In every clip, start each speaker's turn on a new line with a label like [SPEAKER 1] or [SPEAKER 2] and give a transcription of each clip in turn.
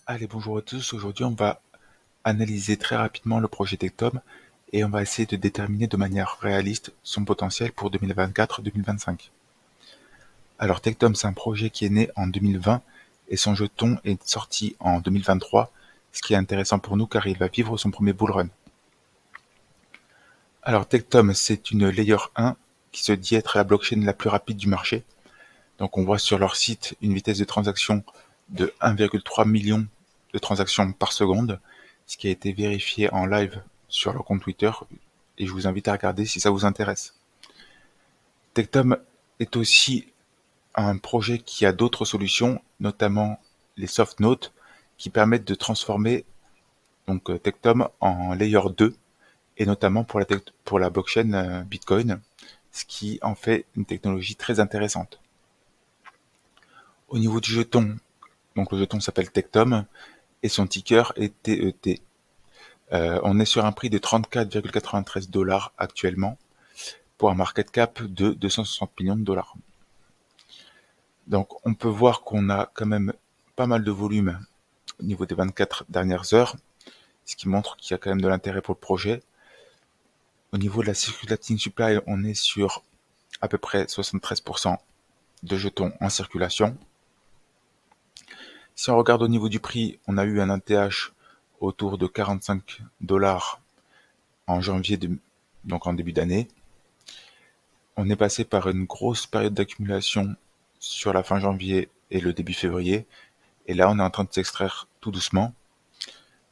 [SPEAKER 1] Allez, bonjour à tous. Aujourd'hui, on va analyser très rapidement le projet Tectom et on va essayer de déterminer de manière réaliste son potentiel pour 2024-2025. Alors, Tectom, c'est un projet qui est né en 2020 et son jeton est sorti en 2023, ce qui est intéressant pour nous car il va vivre son premier bull run. Alors, Tectom, c'est une Layer 1 qui se dit être la blockchain la plus rapide du marché. Donc, on voit sur leur site une vitesse de transaction de 1,3 million de transactions par seconde, ce qui a été vérifié en live sur leur compte Twitter, et je vous invite à regarder si ça vous intéresse. Tectom est aussi un projet qui a d'autres solutions, notamment les soft notes, qui permettent de transformer donc Tectom en layer 2, et notamment pour la blockchain Bitcoin, ce qui en fait une technologie très intéressante. Au niveau du jeton, donc le jeton s'appelle Tectom et son ticker est TET. On est sur un prix de 34,93 dollars actuellement pour un market cap de 260 millions de dollars. Donc on peut voir qu'on a quand même pas mal de volume au niveau des 24 dernières heures, ce qui montre qu'il y a quand même de l'intérêt pour le projet. Au niveau de la circulating supply, on est sur à peu près 73% de jetons en circulation. Si on regarde au niveau du prix, on a eu un ATH autour de 45 dollars en janvier, donc en début d'année. On est passé par une grosse période d'accumulation sur la fin janvier et le début février. Et là, on est en train de s'extraire tout doucement.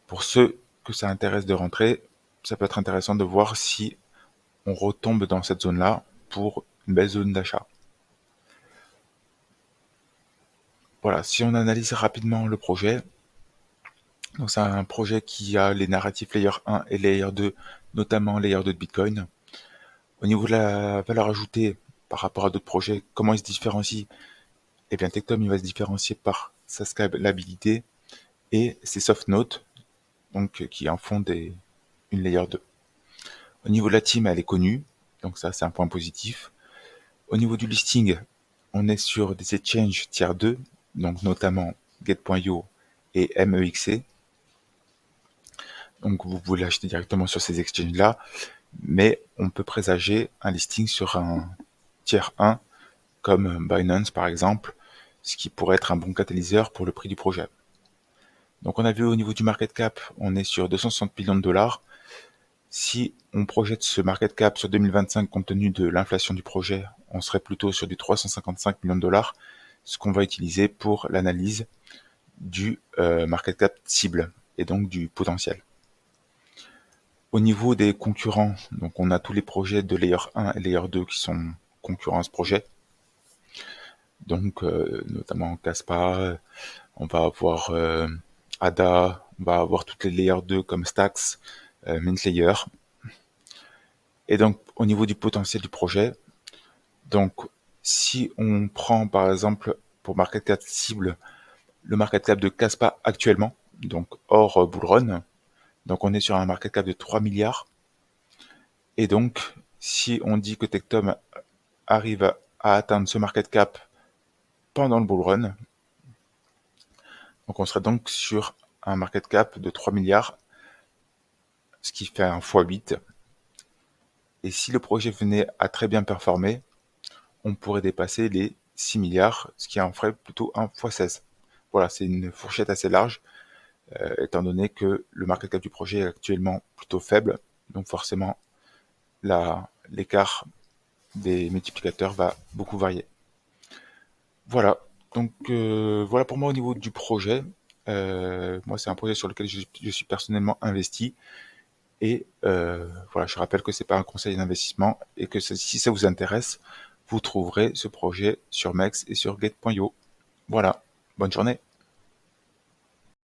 [SPEAKER 1] Pour ceux que ça intéresse de rentrer, ça peut être intéressant de voir si on retombe dans cette zone-là pour une belle zone d'achat. Voilà, si on analyse rapidement le projet, donc c'est un projet qui a les narratifs Layer 1 et Layer 2, notamment Layer 2 de Bitcoin. Au niveau de la valeur ajoutée par rapport à d'autres projets, comment il se différencie? Eh bien, Tectom, il va se différencier par sa scalabilité et ses soft notes, donc qui en font une layer 2. Au niveau de la team, elle est connue, donc ça c'est un point positif. Au niveau du listing, on est sur des exchanges tier 2, donc notamment Get.io et MEXC. Donc vous pouvez l'acheter directement sur ces exchanges-là, mais on peut présager un listing sur un tier 1 comme Binance par exemple, ce qui pourrait être un bon catalyseur pour le prix du projet. Donc on a vu au niveau du market cap, on est sur 260 millions de dollars. Si on projette ce market cap sur 2025 compte tenu de l'inflation du projet, on serait plutôt sur du 355 millions de dollars, ce qu'on va utiliser pour l'analyse du market cap cible et donc du potentiel. Au niveau des concurrents, donc on a tous les projets de Layer 1 et Layer 2 qui sont concurrents à ce projet. Donc notamment Caspa, on va avoir ADA, on va avoir toutes les Layer 2 comme Stacks, Mintlayer. Et donc au niveau du potentiel du projet, donc si on prend par exemple pour market cap cible le market cap de Caspa actuellement, donc hors bullrun, donc on est sur un market cap de 3 milliards. Et donc si on dit que Tectom arrive à atteindre ce market cap pendant le bullrun, donc on serait donc sur un market cap de 3 milliards, ce qui fait un x8. Et si le projet venait à très bien performer, on pourrait dépasser les 6 milliards, ce qui en ferait plutôt un x16. Voilà, c'est une fourchette assez large, étant donné que le market cap du projet est actuellement plutôt faible, donc forcément l'écart des multiplicateurs va beaucoup varier. Voilà, donc voilà pour moi au niveau du projet. Moi, c'est un projet sur lequel je suis personnellement investi. Et voilà, je rappelle que c'est pas un conseil d'investissement et que si ça vous intéresse, vous trouverez ce projet sur Mex et sur Get.io. Voilà, bonne journée.